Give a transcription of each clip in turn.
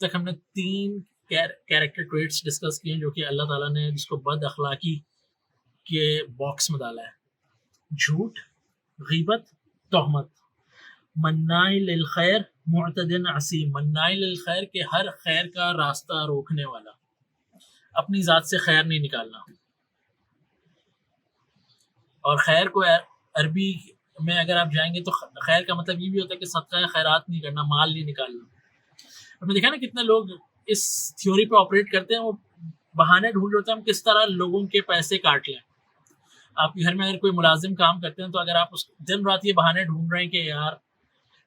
تک ہم نے 3 کیریکٹر ٹریٹس ڈسکس کیے ہیں جو کہ اللہ تعالیٰ نے جس کو بد اخلاقی کے باکس میں ڈالا ہے: جھوٹ، غیبت، تہمت. مناع للخیر معتد عصیم. مناع للخیر کے ہر خیر کا راستہ روکنے والا، اپنی ذات سے خیر نہیں نکالنا. اور خیر کو عربی میں اگر آپ جائیں گے تو خیر کا مطلب یہ بھی ہوتا ہے کہ صدقہ خیرات نہیں کرنا، مال نہیں نکالنا. ہم نے دیکھا نا کتنے لوگ اس تھیوری پہ آپریٹ کرتے ہیں، وہ بہانے ڈھونڈ ہوتے ہیں ہم کس طرح لوگوں کے پیسے کاٹ لیں. آپ کے گھر میں اگر کوئی ملازم کام کرتے ہیں تو اگر آپ اس دن رات یہ بہانے ڈھونڈ رہے ہیں کہ یار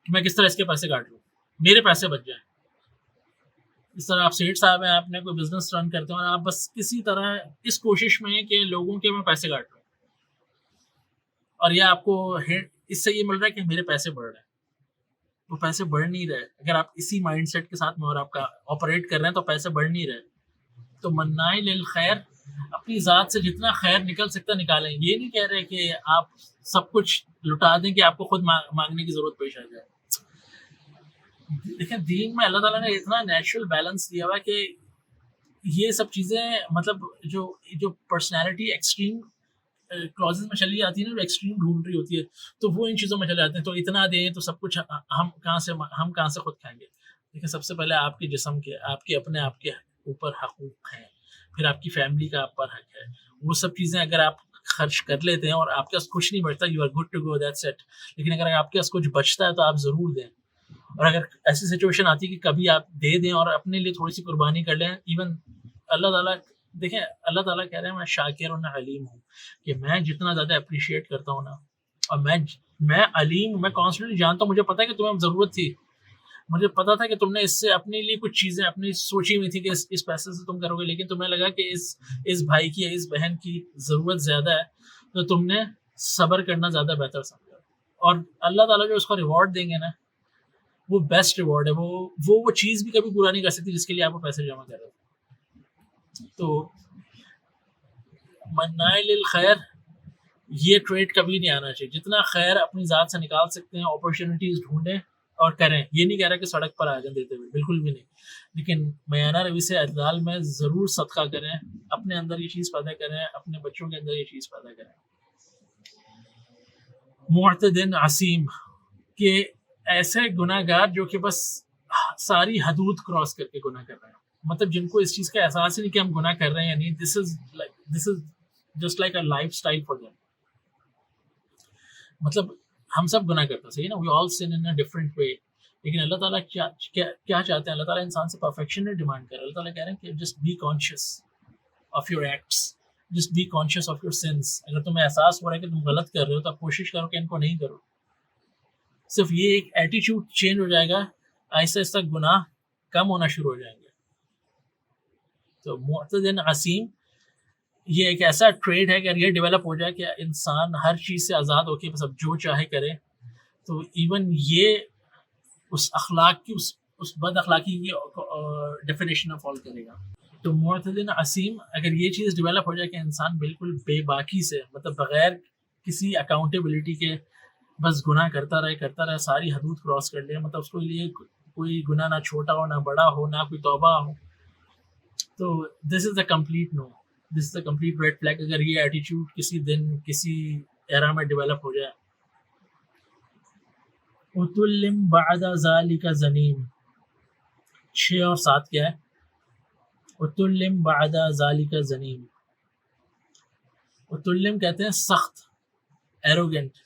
میں کس طرح اس کے پیسے کاٹ لوں، میرے پیسے بچ جائیں. اس طرح آپ سیٹ صاحب ہیں، آپ نے کوئی بزنس رن کرتے ہیں اور آپ بس کسی طرح اس کوشش میں ہیں کہ لوگوں کے میں پیسے کاٹ لوں، اور یہ آپ کو اس سے یہ مل رہا ہے کہ میرے پیسے بڑھ رہے ہیں. وہ پیسے بڑھ نہیں رہے. اگر آپ اسی مائنڈ سیٹ کے ساتھ میں اور آپ کا آپریٹ کر رہے ہیں تو پیسے بڑھ نہیں رہے. تو مناع للخیر، اپنی ذات سے جتنا خیر نکل سکتا نکالیں. یہ نہیں کہہ رہے کہ آپ سب کچھ لٹا دیں کہ آپ کو خود مانگنے کی ضرورت پیش آ جائے. دیکھیں دین میں اللہ تعالیٰ نے اتنا نیچرل بیلنس دیا ہوا ہے کہ یہ سب چیزیں مطلب جو پرسنالٹی ایکسٹریم کلازز میں چلی جاتی ہے نا، جو ایکسٹریم ڈھونڈ رہی ہوتی ہے تو وہ ان چیزوں میں چلے جاتے ہیں. تو اتنا دیں تو سب کچھ ہم کہاں سے خود کھائیں گے. دیکھیں سب سے پہلے آپ کے جسم کے، آپ کے اپنے آپ کے اوپر حقوق ہیں، پھر آپ کی فیملی کا آپ پر حق ہے. وہ سب چیزیں اگر آپ خرچ کر لیتے ہیں اور آپ کے پاس کچھ نہیں بچتا، you are good to go, that's it. لیکن اگر آپ کے پاس کچھ بچتا ہے تو آپ ضرور دیں. اور اگر ایسی سچویشن آتی ہے کہ کبھی آپ دے دیں اور اپنے لیے تھوڑی سی قربانی کر لیں، ایون اللہ تعالیٰ دیکھیں اللہ تعالیٰ کہہ رہے ہیں میں شاکر اور علیم ہوں، کہ میں جتنا زیادہ اپریشیٹ کرتا ہوں نا، اور میں علیم ہوں، میں کانسٹنٹلی جانتا ہوں. مجھے پتا ہے کہ تمہیں ضرورت تھی، مجھے پتا تھا کہ تم نے اس سے اپنے لیے کچھ چیزیں اپنی سوچی ہوئی تھی کہ اس پیسے سے تم کرو گے، لیکن تمہیں لگا کہ اس بھائی کی یا اس بہن کی ضرورت زیادہ ہے تو تم نے صبر کرنا زیادہ بہتر سمجھا. اور اللہ تعالیٰ جو اس کو ریوارڈ دیں گے نا، وہ بیسٹ ریوارڈ ہے. وہ چیز بھی کبھی پورا نہیں کر سکتی جس کے لیے آپ کو پیسے جمع کر رہے ہیں. تو مناع للخیر یہ ٹریٹ کبھی نہیں آنا چاہیے. جتنا خیر اپنی ذات سے نکال سکتے ہیں اپرچونیٹیز ڈھونڈیں اور کریں. یہ نہیں کہہ رہا کہ سڑک پر آ جائیں دیتے ہوئے، بالکل بھی نہیں. لیکن میانہ روی سے اعتدال میں ضرور صدقہ کریں، اپنے اندر یہ چیز پیدا کریں، اپنے بچوں کے اندر یہ چیز پیدا کریں. معتد عصیم، کہ ایسے گناہ گار جو کہ بس ساری حدود کراس کر کے گناہ کر رہے ہیں، مطلب جن کو اس چیز کا احساس ہی نہیں کہ ہم گناہ کر رہے ہیں یا نہیں. This is just like a life style for them. مطلب ہم سب گناہ کرتے ہیں، صحیح نا، وی آل سن ان اے ڈفرنٹ وے. لیکن اللہ تعالیٰ کیا چاہتے ہیں؟ اللہ تعالیٰ انسان سے پرفیکشن نہیں ڈیمانڈ کر رہا. اللہ تعالیٰ کہہ رہے ہیں کہ just be conscious of your acts, just be conscious of your sense. اگر تمہیں احساس ہو رہا ہے کہ تم غلط کر رہے ہو تو آپ کوشش کرو کہ ان کو نہیں کرو. صرف یہ ایک ایٹیچیوڈ چینج ہو جائے گا، آہستہ آہستہ گناہ کم ہونا شروع ہو جائیں گے. تو معتد عصیم یہ ایک ایسا ٹریڈ ہے کہ اگر یہ ڈیولپ ہو جائے کہ انسان ہر چیز سے آزاد ہو کے بس اب جو چاہے کرے، تو ایون یہ اس اخلاق کی اس بد اخلاقی کی ڈیفینیشن میں فال کرے گا. تو معتد عصیم اگر یہ چیز ڈیولپ ہو جائے کہ انسان بالکل بے باکی سے، مطلب بغیر کسی اکاؤنٹیبلٹی کے بس گناہ کرتا رہے، ساری حدود کراس کر لے، مطلب اس کے لیے کوئی گناہ نہ چھوٹا ہو نہ بڑا ہو، نہ کوئی توبہ ہو، تو this is a complete no, this is a complete red flag. اگر یہ ایٹیچیوڈ کسی دن کسی ایرا میں ڈیولپ ہو جائے. اتلم بعد ذالک زنیم، 6 اور 7 کیا ہے؟ اتلم بعد ذالک زنیم. اتلم کہتے ہیں سخت، ایروگنٹ،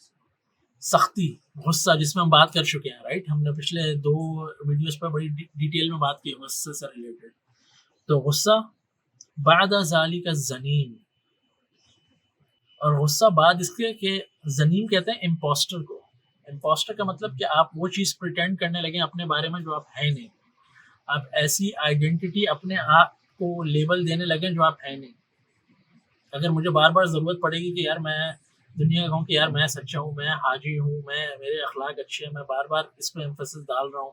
سختی، غصہ، جس میں ہم بات کر چکے ہیں، رائٹ. ہم نے پچھلے 2 ویڈیوز پر بڑی ڈیٹیل میں بات کی غصے سے ریلیٹڈ. تو غصہ بعد ذالک زنیم، اور غصہ بعد اس کے کہ زنیم کہتے ہیں امپوسٹر کو. امپوسٹر کا مطلب کہ آپ وہ چیز پریٹینڈ کرنے لگیں اپنے بارے میں جو آپ ہیں نہیں. آپ ایسی آئیڈینٹی اپنے آپ کو لیبل دینے لگیں جو آپ ہیں نہیں. اگر مجھے بار بار ضرورت پڑے گی کہ یار میں دنیا کا کہوں کہ یار میں سچا ہوں، میں حاجی ہوں، میرے اخلاق اچھے ہیں، میں بار بار اس پہ ایمفیسس ڈال رہا ہوں،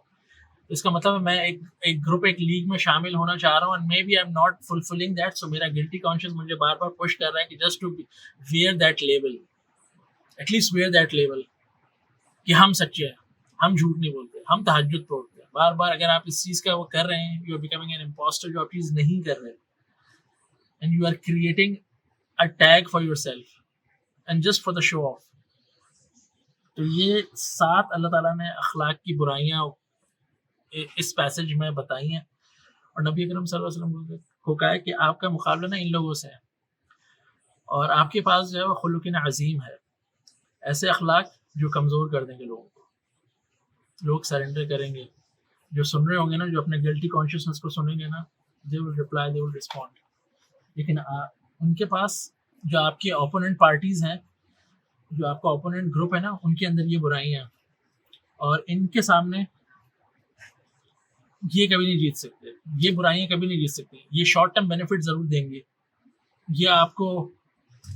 اس کا مطلب ہے میں ایک گروپ، ایک لیگ میں شامل ہونا چاہ رہا ہوں، and may be I am not fulfilling that. So میرا گلٹی کانشیس مجھے بار بار پش کر رہا ہے کہ just to wear that label, at least wear that label کہ ہم سچے ہیں، ہم جھوٹ نہیں بولتے، ہم تہجد پڑھتے ہیں، بار بار اگر آپ اس چیز کا وہ کر رہے ہیں, you are becoming an impostor, جو آپ چیز نہیں کر رہے, and you are creating a tag for your self and just for the show off. تو یہ 7 اللہ تعالیٰ نے اخلاق کی برائیاں اس پیسج میں بتائی ہیں, اور نبی اکرم صلی اللہ علیہ وسلم کو کہا ہے کہ آپ کا مقابلہ نا ان لوگوں سے ہے, اور آپ کے پاس جو ہے وہ خلق عظیم ہے, ایسے اخلاق جو کمزور کر دیں گے لوگوں کو. لوگ سرنڈر کریں گے, جو سن رہے ہوں گے نا, جو اپنے گلٹی کانشیسنس کو سنیں گے نا, دے ول ریپلائی, دے ول ریسپونڈ. لیکن ان کے پاس جو آپ کے اوپوننٹ پارٹیز ہیں, جو آپ کا اوپوننٹ گروپ ہے نا, ان کے اندر یہ برائیاں ہیں, اور ان کے سامنے یہ کبھی نہیں جیت سکتے, یہ برائیاں کبھی نہیں جیت سکتی. یہ شارٹ ٹرم بینیفٹ ضرور دیں گے, یہ آپ کو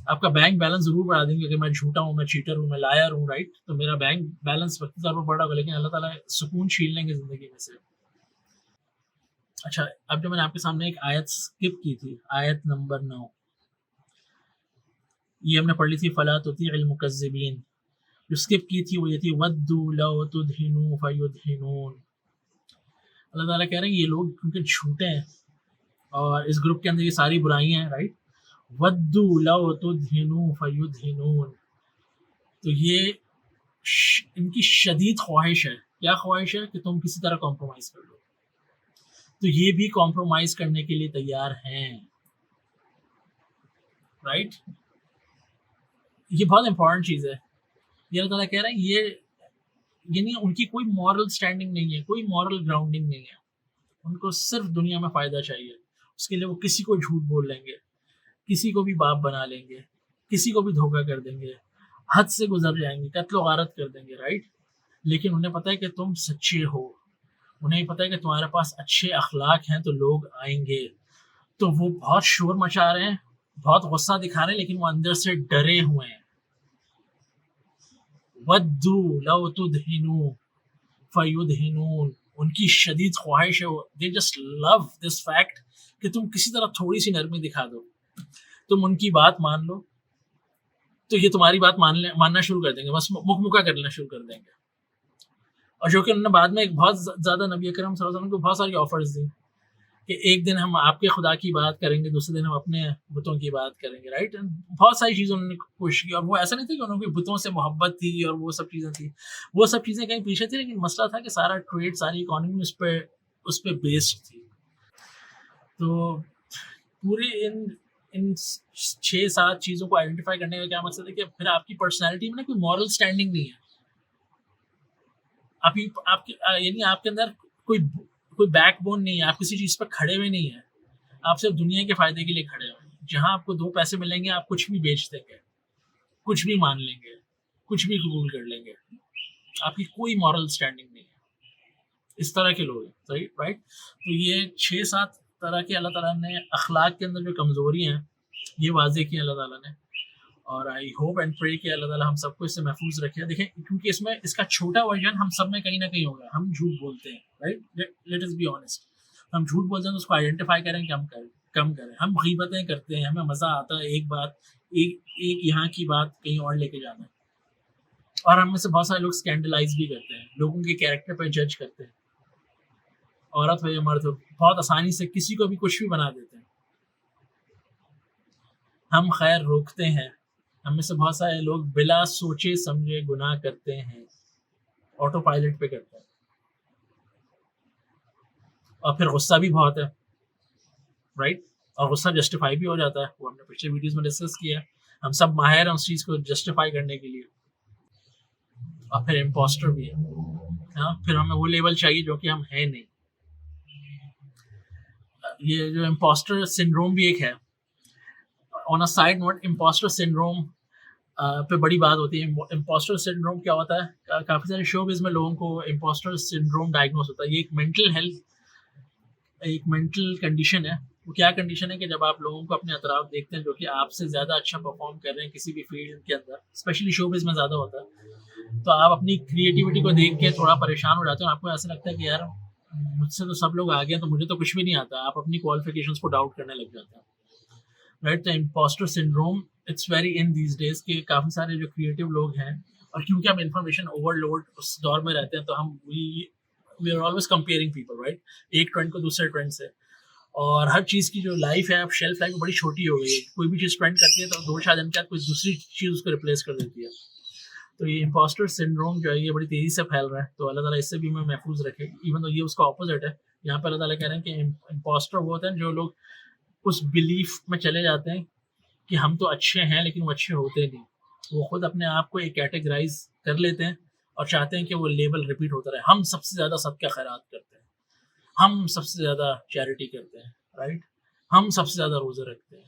آپ کا بینک بیلنس ضرور بڑھا دیں گے. اگر میں جھوٹا ہوں, میں چیٹر ہوں, میں لائر ہوں, رائٹ, تو میرا بینک بیلنس وقتی طور پر بڑھا ہوگا, لیکن اللہ تعالیٰ سکون چھین لیں گے زندگی میں سے. اچھا, اب جو میں نے آپ کے سامنے ایک آیت اسکپ کی تھی, آیت نمبر 9, یہ ہم نے پڑھ لی تھی, فلا تطیع المکذبین. جو اسکپ کی تھی وہ یہ تھی, ودوا لو تدہنوا فیدہنون. اللہ تعالیٰ کہہ رہے ہیں یہ لوگ کیونکہ جھوٹے ہیں اور اس گروپ کے اندر یہ ساری برائیاں ہیں, رائٹ, ودوا لو تدہنوا فیدہنون. تو یہ ان کی شدید خواہش ہے. کیا خواہش ہے؟ کہ تم کسی طرح کمپرومائز کر لو. تو یہ بھی کمپرومائز کرنے کے لیے تیار ہیں, رائٹ. یہ بہت امپورٹنٹ چیز ہے. یہ اللہ تعالیٰ کہہ رہے ہیں یہ یعنی ان کی کوئی مورل سٹینڈنگ نہیں ہے, کوئی مورل گراؤنڈنگ نہیں ہے. ان کو صرف دنیا میں فائدہ چاہیے, اس کے لیے وہ کسی کو جھوٹ بول لیں گے, کسی کو بھی باپ بنا لیں گے, کسی کو بھی دھوکہ کر دیں گے, حد سے گزر جائیں گے, قتل و غارت کر دیں گے, رائٹ. لیکن انہیں پتہ ہے کہ تم سچے ہو, انہیں پتہ ہے کہ تمہارے پاس اچھے اخلاق ہیں, تو لوگ آئیں گے. تو وہ بہت شور مچا رہے ہیں, بہت غصہ دکھا رہے ہیں, لیکن وہ اندر سے ڈرے ہوئے ہیں. ودوا لو تدہنوا فیدہنون. ان کی شدید خواہش ہے, they just love this fact کہ تم کسی طرح تھوڑی سی نرمی دکھا دو, تم ان کی بات مان لو, تو یہ تمہاری بات ماننا شروع کر دیں گے, بس مکہ کرنا شروع کر دیں گے. اور جو کہ انہوں نے بعد میں ایک بہت زیادہ نبی اکرم صلی اللہ علیہ وسلم کو بہت ساری آفرز دی کہ ایک دن ہم آپ کے خدا کی بات کریں گے, دوسرے دن ہم اپنے بتوں کی بات کریں گے, رائٹ. بہت ساری چیزیں انہوں نے کوشش کی, اور وہ ایسا نہیں تھا کہ انہوں کی بتوں سے محبت تھی اور وہ سب چیزیں تھیں, وہ سب چیزیں کہیں پیچھے تھی, لیکن مسئلہ تھا کہ سارا ٹریڈ, ساری اکانومی اس پہ بیسڈ تھی. تو پورے ان 6-7 چیزوں کو آئیڈینٹیفائی کرنے کا کیا مقصد ہے کہ پھر آپ کی پرسنالٹی میں نا کوئی مورل سٹینڈنگ نہیں ہے. یعنی آپ کے اندر کوئی بیک بون نہیں ہے, آپ کسی چیز پر کھڑے ہوئے نہیں ہیں, آپ صرف دنیا کے فائدے کے لیے کھڑے ہوئے ہیں. جہاں آپ کو 2 پیسے ملیں گے آپ کچھ بھی بیچ دیں گے, کچھ بھی مان لیں گے, کچھ بھی قبول کر لیں گے. آپ کی کوئی مورل سٹینڈنگ نہیں ہے. اس طرح کے لوگ ہیں, رائٹ. تو یہ 6-7 طرح کے اللہ تعالیٰ نے اخلاق کے اندر جو کمزوری ہیں یہ واضح کی اللہ تعالیٰ نے, اور آئی ہوپ اینڈ پرے کہ اللہ تعالیٰ ہم سب کو اس سے محفوظ رکھے. دیکھیں کیونکہ اس میں اس کا چھوٹا ورژن ہم سب میں کہیں نہ کہیں ہوگا. ہم جھوٹ بولتے ہیں, right, let us be honest. ہم جھوٹ بولتے ہیں تو اس کو آئیڈینٹیفائی کریں کہ ہم کم کریں. ہم غیبتیں کرتے ہیں, ہمیں مزہ آتا ہے ایک بات ایک یہاں کی بات کہیں اور لے کے جانا, اور ہم میں سے بہت سارے لوگ اسکینڈلائز بھی کرتے ہیں, لوگوں کے کیریکٹر پہ جج کرتے ہیں, عورت ہو یا مرد ہو, بہت آسانی سے کسی کو بھی کچھ بھی بنا دیتے ہیں. ہم خیر روکتے ہیں, ہم میں سے بہت سارے لوگ بلا سوچے سمجھے گناہ کرتے ہیں, آٹو پائلٹ پہ کرتے ہیں, اور پھر غصہ بھی بہت ہے, رائٹ, اور غصہ جسٹیفائی بھی ہو جاتا ہے. وہ ہم نے پچھلے ویڈیوز میں ڈسکس کیا ہے, ہم سب ماہر ہیں اس چیز کو جسٹیفائی کرنے کے لیے. اور پھر امپوسٹر بھی ہے, ہاں, پھر ہمیں وہ لیبل چاہیے جو کہ ہم ہیں نہیں. یہ جو امپوسٹر سنڈروم بھی ایک ہے. On a side note, impostor syndrome پہ بڑی بات ہوتی ہے. امپوسٹر سنڈروم کیا ہوتا ہے؟ کافی سارے شوبز میں لوگوں کو امپوسٹر سنڈروم ڈائگنوز ہوتا ہے. یہ ایک مینٹل کنڈیشن ہے. وہ کیا کنڈیشن ہے کہ جب آپ لوگوں کو اپنے اطراف دیکھتے ہیں جو کہ آپ سے زیادہ اچھا پرفارم کر رہے ہیں کسی بھی فیلڈ کے اندر, اسپیشلی شوبز میں زیادہ ہوتا ہے, تو آپ اپنی کریٹیوٹی کو دیکھ کے تھوڑا پریشان ہو جاتے ہیں. آپ کو ایسا لگتا ہے کہ یار مجھ سے تو سب لوگ آگے ہیں, تو مجھے تو کچھ بھی نہیں آتا. آپ اپنی کوالیفیکیشنس کو ڈاؤٹ کرنے لگ جاتے ہیں, رائٹ. تو impostor syndrome it's very in these days کہ کافی سارے جو کریٹیو لوگ ہیں, اور کیونکہ ہم انفارمیشن اوور لوڈ اس دور میں رہتے ہیں, تو ہم we are always comparing people right, ایک ٹرینڈ کو دوسرے ٹرینڈ سے. اور ہر چیز کی جو لائف ہے اب شیلف لائف بڑی چھوٹی ہو گئی ہے. کوئی بھی چیز ٹرینڈ کرتی ہے تو 2-4 دن کے بعد کوئی دوسری چیز اس کو ریپلیس کر دیتی ہے. تو یہ امپوسٹر سنڈروم جو ہے یہ بڑی تیزی سے پھیل رہا ہے. تو اللہ تعالیٰ اس سے بھی ہمیں محفوظ رکھے. ایون تو یہ اس کا اپوزٹ ہے. یہاں پہ اللہ تعالیٰ کہہ رہے ہیں کہ امپوسٹر وہ ہوتے ہیں جو لوگ اس بلیف میں چلے جاتے ہیں کہ ہم تو اچھے ہیں لیکن وہ اچھے ہوتے نہیں. وہ خود اپنے آپ کو ایک کیٹیگرائز کر لیتے ہیں اور چاہتے ہیں کہ وہ لیبل ریپیٹ ہوتا رہے. ہم سب سے زیادہ صدقہ خیرات کرتے ہیں, ہم سب سے زیادہ چیریٹی کرتے ہیں, رائٹ, ہم سب سے زیادہ روزے رکھتے ہیں,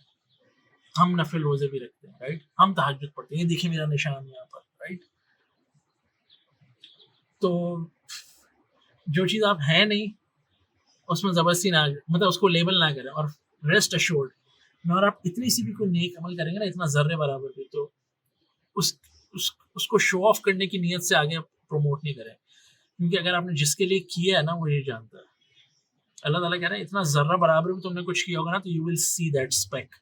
ہم نفل روزے بھی رکھتے ہیں, رائٹ, ہم تہجد پڑھتے ہیں, یہ دیکھیں میرا نشان یہاں پر, رائٹ. تو جو چیز آپ ہیں نہیں اس میں زبردستی نہ, مطلب اس کو لیبل نہ کریں. اور ریسٹ اشورڈ میں, اور آپ اتنی سی بھی کوئی نیک عمل کریں گے نا, اتنا ذرے برابر بھی, تو اس کو شو آف کرنے کی نیت سے آگے پروموٹ نہیں کریں. کیونکہ اگر آپ نے جس کے لیے کیا ہے نا وہ یہ جانتا ہے. اللہ تعالیٰ کہہ رہے ہیں اتنا ذرہ برابر بھی تم نے کچھ کیا ہوگا نا تو you will see that speak,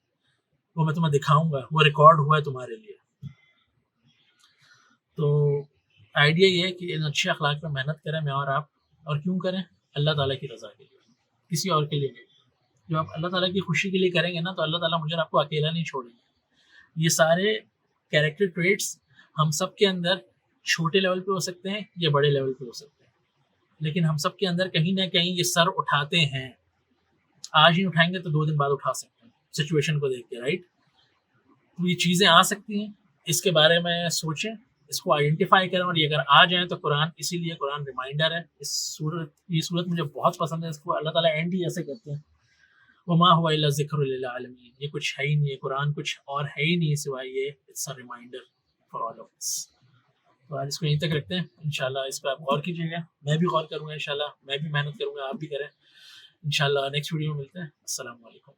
وہ میں تمہیں دکھاؤں گا, وہ ریکارڈ ہوا ہے تمہارے لیے. تو آئیڈیا یہ ہے کہ ان اچھے اخلاق پہ محنت کریں میں اور آپ. اور کیوں کریں؟ اللہ تعالیٰ کی رضا کے لیے, کسی اور کے لیے نہیں. جو آپ اللہ تعالیٰ کی خوشی کے لیے کریں گے نا تو اللہ تعالیٰ مجھے اور آپ کو اکیلا نہیں چھوڑیں گے. یہ سارے کیریکٹر ٹریٹس ہم سب کے اندر چھوٹے لیول پہ ہو سکتے ہیں یا بڑے لیول پہ ہو سکتے ہیں, لیکن ہم سب کے اندر کہیں نہ کہیں یہ سر اٹھاتے ہیں. آج نہیں اٹھائیں گے تو 2 دن بعد اٹھا سکتے ہیں سچویشن کو دیکھ کے, رائٹ. تو یہ چیزیں آ سکتی ہیں, اس کے بارے میں سوچیں, اس کو آئیڈینٹیفائی کریں, اور یہ اگر آ جائیں تو قرآن, اسی لیے قرآن ریمائنڈر ہے. یہ صورت مجھے بہت پسند ہے. اس کو اللہ تعالیٰ اینڈ ہی ایسے کرتے ہیں, وما هو الا ذکر للعالمین. یہ کچھ ہے ہی نہیں, قرآن کچھ اور ہے ہی نہیں سوائے یہ it's a reminder for all of us. تو آج اس کو یہیں تک رکھتے ہیں. انشاءاللہ اس پہ آپ غور کیجیے گا, میں بھی غور کروں گا, انشاءاللہ میں بھی محنت کروں گا, آپ بھی کریں. انشاءاللہ نیکسٹ ویڈیو میں ملتے ہیں. السلام علیکم.